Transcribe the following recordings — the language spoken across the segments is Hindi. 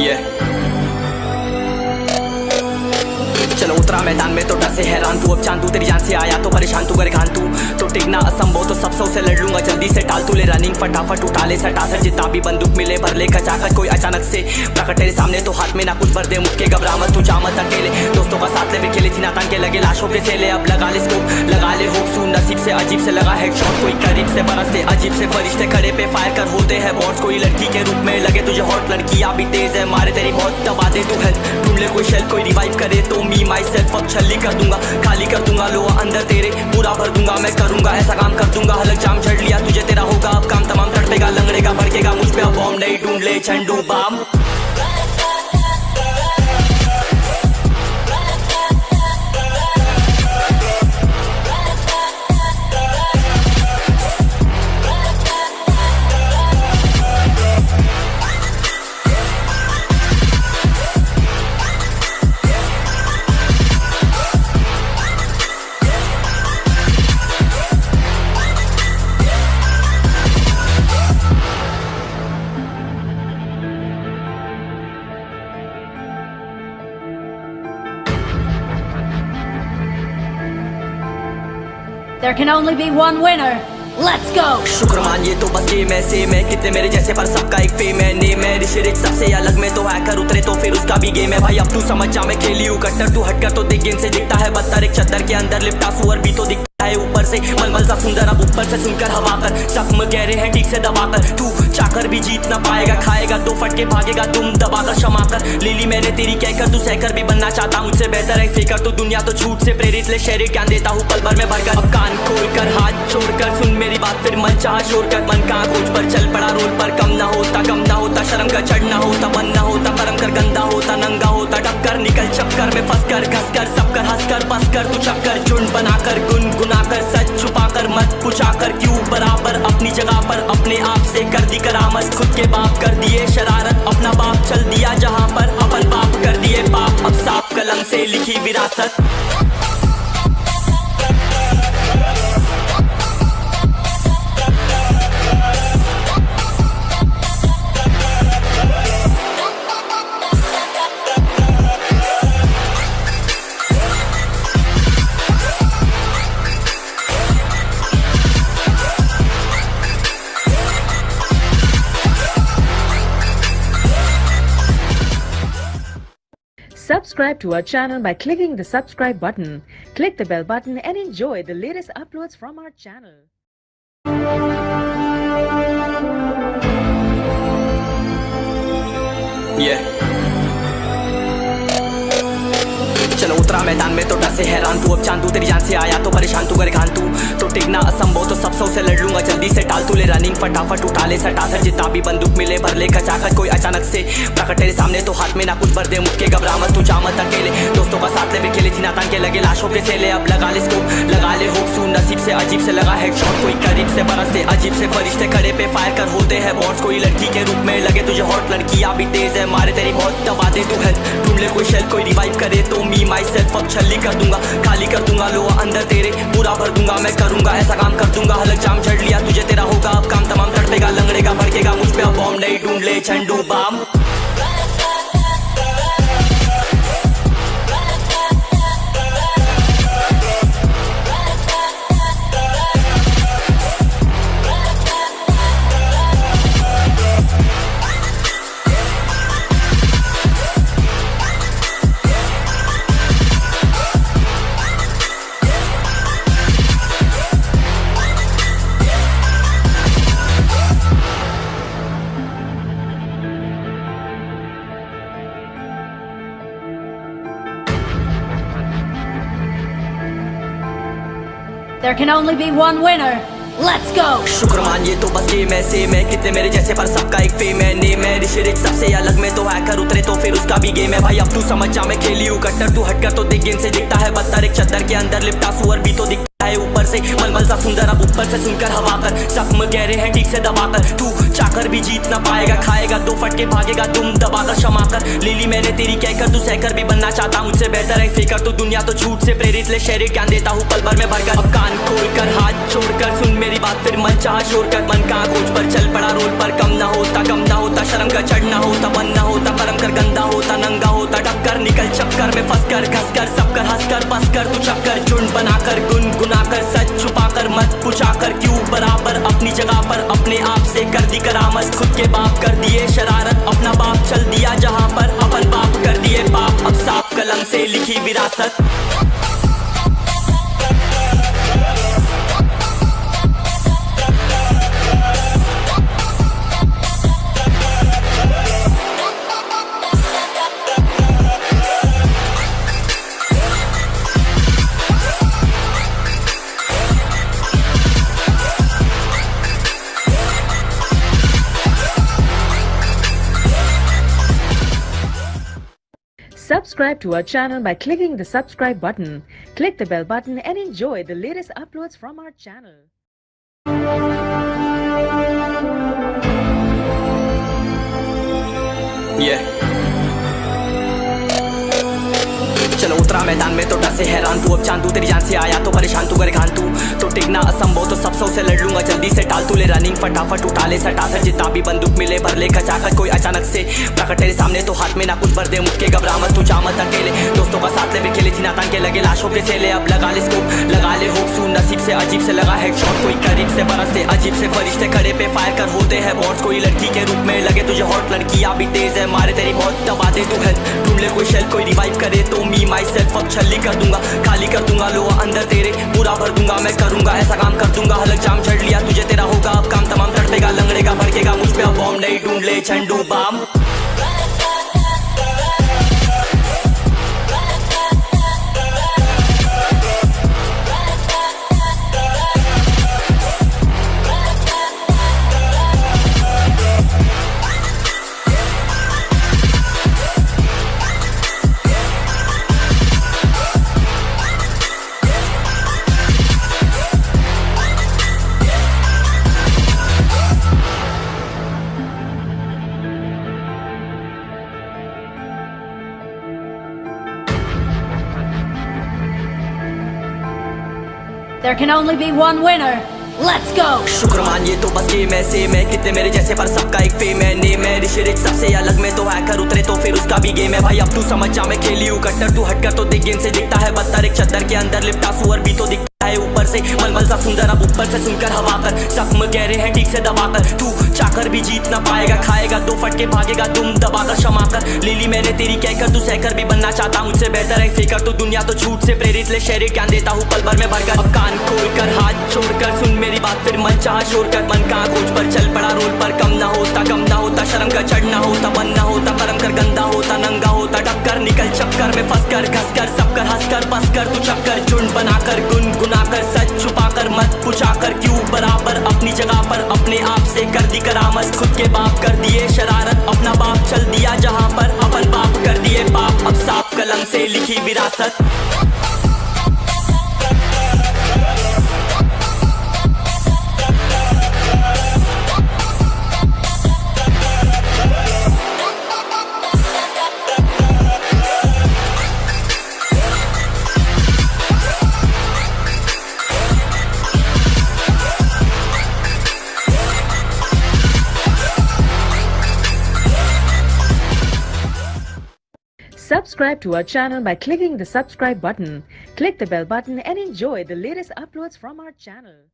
Yeah. चलो उतरा मैदान में तो डर से हैरान तू, अब चांद तू तेरी जान से आया तो परेशान तू करे खान तू तो टिकना असंभव तो सब से लड़ लूंगा जल्दी से टाल तू ले रनिंग फटाफट उठा ले सटा सर जितना भी बंदूक मिले भर ले खचाकर कोई अचानक से प्रकट तेरे सामने तो हाथ में ना कुछ भर दे मुक्के घबरा मत तू जामत अकेले दोस्तों का साथ ले फिर खेले थी नातान के लगे लाशों के सेले अब लगा ले स्कोप लगा ले होप सू नसीब से अजीब से लगा हेडशॉट कोई करीब से बरसते अजीब से फरिश्ते खड़े पे फायर कर होते हैं बॉट्स कोई लड़की के रूप में लगे तुझे हॉट लड़कियां भी तेज है मारे तेरी बहुत दबा दे तू हेल्थ ढूंढ ले कोई शेल कोई रिवाइव करे तो मी माई सेल्फ अब छल्ली कर दूंगा खाली कर दूंगा लो अंदर तेरे पूरा भर दूंगा मैं करूंगा ऐसा काम कर दूंगा हलक जाम छड़ लिया तुझे तेरा होगा अब काम तमाम तड़पेगा लंगड़ेगा भड़केगा मुझ पे अब बॉम्ब नहीं ढूंढ ले Jhandu balm There can only be one winner. Let's go. शुक्रमान ये तो बस गेम है सेम है कितने मेरे जैसे पर सबका एक फेम है नेम है ऋषिरिक सबसे अलग में तो हैकर उतरे तो फिर उसका भी गेम है भाई अब तू समझ जा मैं खेली हूँ कट्टर तू हटकर तो देख गेम से दिखता है बदतर एक चद्दर के अंदर लिपटा सुअर भी तो दिखता है ऊपर से मलमल सा सुंदर अब ऊपर से सुनकर हवा कर जख्म गहरे हैं ठीक से दबाकर तू चाकर भी जीत ना पाएगा खाएगा दो फटके भागेगा तुम दबाकर क्षमा कर ले ली मैंने तेरी कहकर तू सहकर भी बनना चाहता मुझसे बेहतर है फेकर तो दुनिया तो झूठ से प्रेरित ले शेर ज्ञान देता हूँ पल भर में भरकर अब कान खोल कर हाथ छोड़कर सुन मेरी बात फिर मन चाह शोर कर मन कहाँ खोज पर चल पड़ा रोल पर कम ना होता शर्म का चढ़ना होता बनना होता परम कर गंदा होता नंगा होता टक्कर निकल चक्कर में फंस कर घस कर सब कर हंस कर बस कर तू चक्कर झुंड बनाकर गुनगुनाकर सच छुपाकर मत पूछाकर क्यों बराबर अपनी जगह पर अपने आप से कर दी करामत खुद के बाप कर दिए शरारत अपना बाप चल दिया जहाँ पर अपन बाप कर दिए बाप अब साफ कलम से लिखी विरासत Subscribe to our channel by clicking the subscribe button. Click the bell button and enjoy the latest uploads from our channel. Yeah. चलो उतरा मैदान में तो डर से हैरान तू अब चांद तू तेरी जान से आया तो परेशान तू करे खान तू तो टिकना असंभव तो सब से लड़ लूंगा जल्दी से टाल तू ले रनिंग फटाफट उठा ले सटा सर जितना भी बंदूक मिले भर ले खचाकर कोई अचानक से प्रकट तेरे सामने तो हाथ में ना कुछ भर दे मुक्के घबरा मत तू जामत अकेले दोस्तों का साथ ले फिर खेले थी नातान के लगे लाशों के सेले अब लगा ले स्कोप लगा ले होप सू नसीब से अजीब से लगा हेडशॉट कोई करीब से बरसते अजीब से फरिश्ते खड़े पे फायर कर होते हैं बॉट्स कोई लड़की के रूप में लगे तुझे हॉट लड़कियां भी तेज है मारे तेरी बहुत दबा दे तू हेल्थ ढूंढ ले कोई शेल कोई रिवाइव करे तो मी माई सेल्फ अब छल्ली कर दूंगा खाली कर दूंगा लो अंदर तेरे पूरा भर दूंगा मैं करूंगा ऐसा काम कर दूंगा हलक जाम छड़ लिया तुझे तेरा होगा अब काम तमाम तड़पेगा लंगड़ेगा भड़केगा मुझ पे अब बॉम्ब नहीं ढूंढ ले Jhandu balm There can only be one winner. Let's go. शुक्रमान ये तो बस गेम है सेम है कितने मेरे जैसे पर सबका एक फेम है नेम है ऋषिरिक सबसे अलग में तो हैकर उतरे तो फिर उसका भी गेम है भाई अब तू समझ जा मैं खेली हूँ कट्टर तू हटकर तो देख गेम से दिखता है बदतर एक चद्दर के अंदर लिपटा सुअर भी तो दिखता है है ऊपर से मलमल सा सुंदर अब ऊपर से सुनकर हवा कर जख्म गहरे हैं ठीक से दबाकर तू चाकर भी जीत ना पाएगा खाएगा दो फटके भागेगा तुम दबाकर क्षमा कर ले ली मैंने तेरी कहकर तू सहकर भी बनना चाहता मुझसे बेहतर है फेकर तो दुनिया तो झूठ से प्रेरित ले शहर ज्ञान देता हूँ पल भर में भरकर अब कान खोल कर हाथ छोड़कर सुन मेरी बात फिर मन चाह शोर कर मन कहाँ खोज पर चल पड़ा रोल पर कम ना होता शर्म का चढ़ना होता बनना होता परम कर गंदा होता नंगा होता टक्कर निकल चक्कर में फंस कर घस कर सब कर हंस कर बस कर तू चक्कर झुंड बनाकर गुनगुनाकर सच छुपाकर मत पूछाकर क्यों बराबर अपनी जगह पर अपने आप से कर दी करामत खुद के बाप कर दिए शरारत अपना बाप चल दिया जहाँ पर अपन बाप कर दिए बाप अब साफ कलम से लिखी विरासत Subscribe to our channel by clicking the subscribe button. Click the bell button and enjoy the latest uploads from our channel. चलो उतरा मैदान में तो डर से हैरान तू अब चांद तू तेरी जान से आया तो परेशान तू करे घान तू तो टिकना असंभव तो सब से लड़ लूंगा जल्दी से टाल तू ले रनिंग फटाफट उठा ले सटा सर जितना भी बंदूक मिले भर ले खचाकर कोई अचानक से प्रकट तेरे सामने तो हाथ में ना कुछ भर दे मुक्के घबरा मत तू जा मत अकेले दोस्तों का साथ ले खेले थी नातान के लगे लाशों के सेले अब लगा ले स्कोप लगा ले होप सू नसीब से अजीब से लगा हेडशॉट कोई करीब से बरसते अजीब से फरिश्ते खड़े पे फायर कर होते हैं बॉट्स कोई लड़की के रूप में लगे तुझे हॉट लड़कियां भी तेज है मारे तेरी बहुत दबा दे तू हेल्थ ढूंढ ले कोई शेल कोई रिवाइव करे तो मी माई सेल्फ अब छल्ली कर दूंगा खाली कर दूंगा लो अंदर तेरे पूरा भर दूंगा मैं करूंगा ऐसा काम कर दूंगा हलक जाम चढ़ लिया तुझे तेरा होगा अब काम तमाम तड़पेगा लंगड़ेगा भड़केगा मुझ पे अब बॉम्ब नहीं ढूंढ ले Jhandu balm There can only be one winner. Let's go! शुक्र मानिए तो बस गेम है सेम है कितने मेरे जैसे पर सबका एक फेम है नेम है ऋषि रिच सबसे अलग में तो हैकर उतरे तो फिर उसका भी गेम है भाई अब तू समझ जा मैं खेली हूँ कट्टर तू हटकर तो देख गेम से दिखता है बदतर एक चद्दर के अंदर लिपटा सुअर भी तो दिखता है ऊपर से मलमल सा सुंदर अब ऊपर से सुनकर हवा कर जख्म गहरे हैं ठीक से दबाकर तू चाकर भी जीत ना पाएगा खाएगा दो फटके भागेगा तुम दबाकर क्षमा कर ले ली मैंने तेरी कहकर तू सहकर भी बनना चाहता मुझसे बेहतर है फेकर तो दुनिया तो झूठ से प्रेरित ले शहर ज्ञान देता हूँ पल भर में भरकर अब कान खोल कर हाथ छोड़कर सुन मेरी बात फिर मन चाह शोर कर मन कहाँ खोज पर चल पड़ा रोल पर कम ना होता शर्म का चढ़ना होता बनना होता परम कर गंदा होता नंगा होता टक्कर निकल चक्कर में फंस कर घस कर सब कर हंस कर बस कर तू चक्कर झुंड बनाकर गुनगुनाकर सच छुपाकर मत पूछाकर क्यों बराबर अपनी जगह पर अपने आप से कर दी करामत खुद के बाप कर दिए शरारत अपना बाप चल दिया जहाँ पर अपन बाप कर दिए बाप अब साफ कलम से लिखी विरासत Subscribe to our channel by clicking the subscribe button. Click the bell button and enjoy the latest uploads from our channel.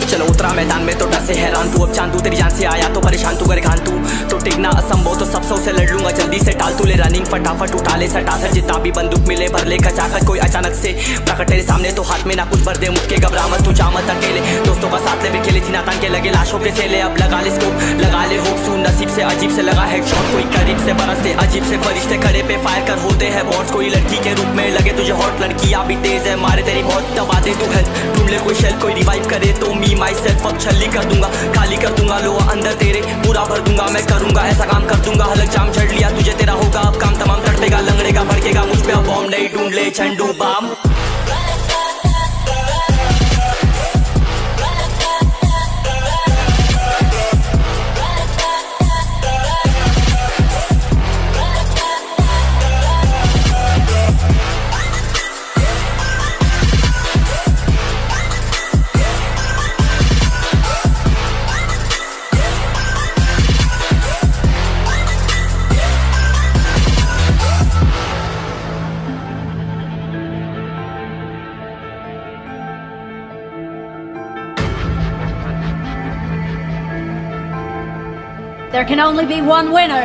चलो उतरा मैदान में तो डर से हैरान तू अब चांद तू तेरी जान से आया तो परेशान तू करे घान तू तो टिकना असंभव तो सब से लड़ लूंगा जल्दी से टाल तू ले रनिंग फटाफट उठा ले सटा सर जितना भी बंदूक मिले भर ले खचाकर कोई अचानक से प्रकट तेरे सामने तो हाथ में ना कुछ भर दे मुक्के घबरा मत तू जा मत अकेले दोस्तों का साथ ले खेले थी नातान के लगे लाशों के सेले अब लगा ले स्कोप लगा ले होप सू नसीब से अजीब से लगा हेडशॉट कोई करीब से बरसते अजीब से फरिश्ते खड़े पे फायर कर होते हैं बॉट्स कोई लड़की के रूप में लगे तुझे हॉट लड़कियां भी तेज है मारे तेरी बहुत दबा दे तू हेल्थ ढूंढ ले कोई शेल कोई रिवाइव करे तो मी माई सेल्फ सेल्फ अब छल्ली कर दूंगा, खाली कर दूंगा लोहा अंदर तेरे, पूरा भर दूंगा मैं करूंगा ऐसा काम कर दूंगा। हलक जाम झड़ लिया तुझे तेरा होगा अब काम तमाम, तड़पेगा लंगड़ेगा भड़केगा मुझ पे अब बॉम्ब नहीं ढूंढ ले Jhandu balm. There can only be one winner.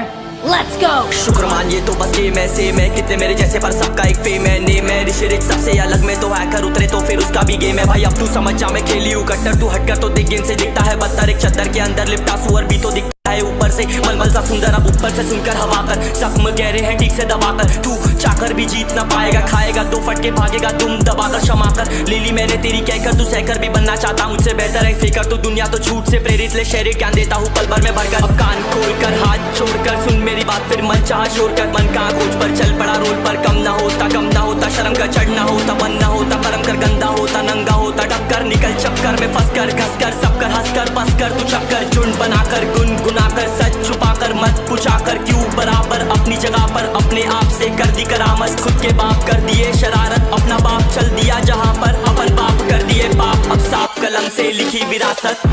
Let's go! शुक्र मान ये तो बस गेम है, सेम है कितने मेरे जैसे पर सबका एक फेम है, नेम है ऋषि रिच सबसे अलग में तो हैकर उतरे तो फिर उसका भी गेम है भाई अब तू समझ जा मैं खेली हूँ कट्टर, तू हटकर तो देख गेम से दिखता है बदतर, एक चद्दर के अंदर लिपटा सुअर भी तो दिखता है ऊपर से मलमल सा सुंदर, अब ऊपर से सुनकर हवा कर जख्म गहरे हैं ठीक से दबाकर, तू चाकर भी जीत ना पाएगा, खाएगा दो फटके भागेगा तुम दबाकर क्षमा कर, ले ली मैंने तेरी कहकर तू सहकर भी बनना चाहता मुझसे बेहतर है फेकर, तो दुनिया तो झूठ से प्रेरित ले शेर ज्ञान देता हूँ पल भर में भरकर, अब कान खोल कर हाथ छोड़कर सुन मेरी बात फिर मन चाह शोर कर, मन कहाँ खोज पर चल पड़ा रोड पर, कम ना होता शर्म का चढ़ना होता बन ना होता परम कर गंदा होता नंगा होता टक्कर निकल चक्कर में फंस कर घस कर सब कर हंस कर बस कर तू चक्कर झुंड बनाकर गुनगुनाकर सच छुपाकर मत पूछाकर क्यों बराबर अपनी जगह पर अपने आप से कर दी करामत, खुद के बाप कर दिए शरारत अपना बाप चल दिया जहाँ पर अपन बाप कर दिए बाप, अब साफ कलम से लिखी विरासत।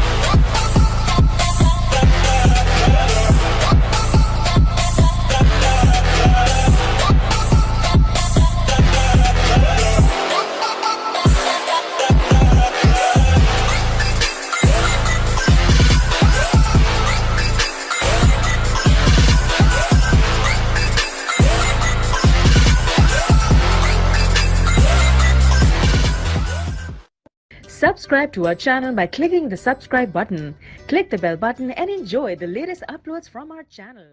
Subscribe to our channel by clicking the subscribe button. Click the bell button and enjoy the latest uploads from our channel.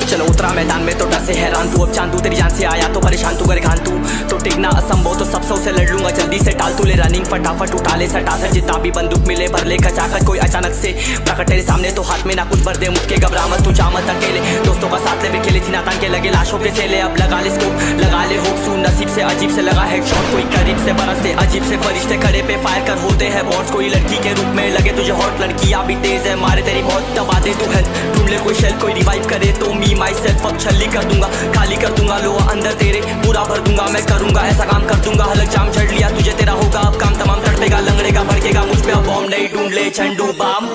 चलो उतरा मैदान में तो डर से हैरान तू, अब चांदू तेरी जान से आया तो परेशान तू कर घान तू, तो टिकना असंभव तो सब सौ से लड़ लूंगा जल्दी से टाल तू ले रनिंग फटाफट उठा ले सटा सर जितना भी बंदूक मिले भर ले खचाकर कोई अचानक से प्रकट तेरे सामने तो हाथ में ना कुछ भर दे मुक्के घबरा मत तू जा मत अकेले, दोस्तों का साथ ले भी खेले थी नातान के लगे लाशों के सेले, अब लगा ले स्कोप लगा ले होप सू नसीब से अजीब से लगा हेडशॉट कोई करीब से बरसते अजीब से फरिश्ते खड़े पे फायर कर होते हैं बॉट्स, कोई लड़की के रूप में लगे तुझे हॉट लड़कियां भी तेज है मारे तेरी बहुत दबा दे तू हेल्थ ढूंढ ले कोई शेल कोई रिवाइव करे तो मी माई सेल्फ अब छल्ली कर दूंगा, खाली कर दूंगा लोहा अंदर तेरे, पूरा भर दूंगा मैं करूंगा ऐसा काम कर दूंगा। हलक जाम झड़ लिया तुझे तेरा होगा अब काम तमाम, तड़पेगा लंगड़ेगा भड़केगा मुझ पे अब बॉम्ब नहीं ढूंढ ले Jhandu balm.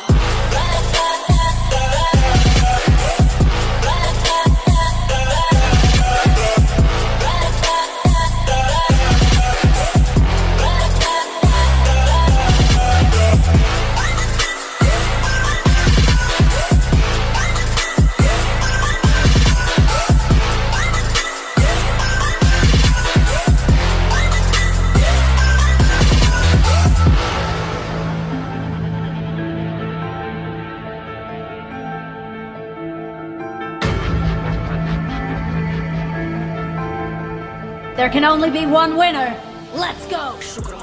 There can only be one winner. Let's go! शुक्र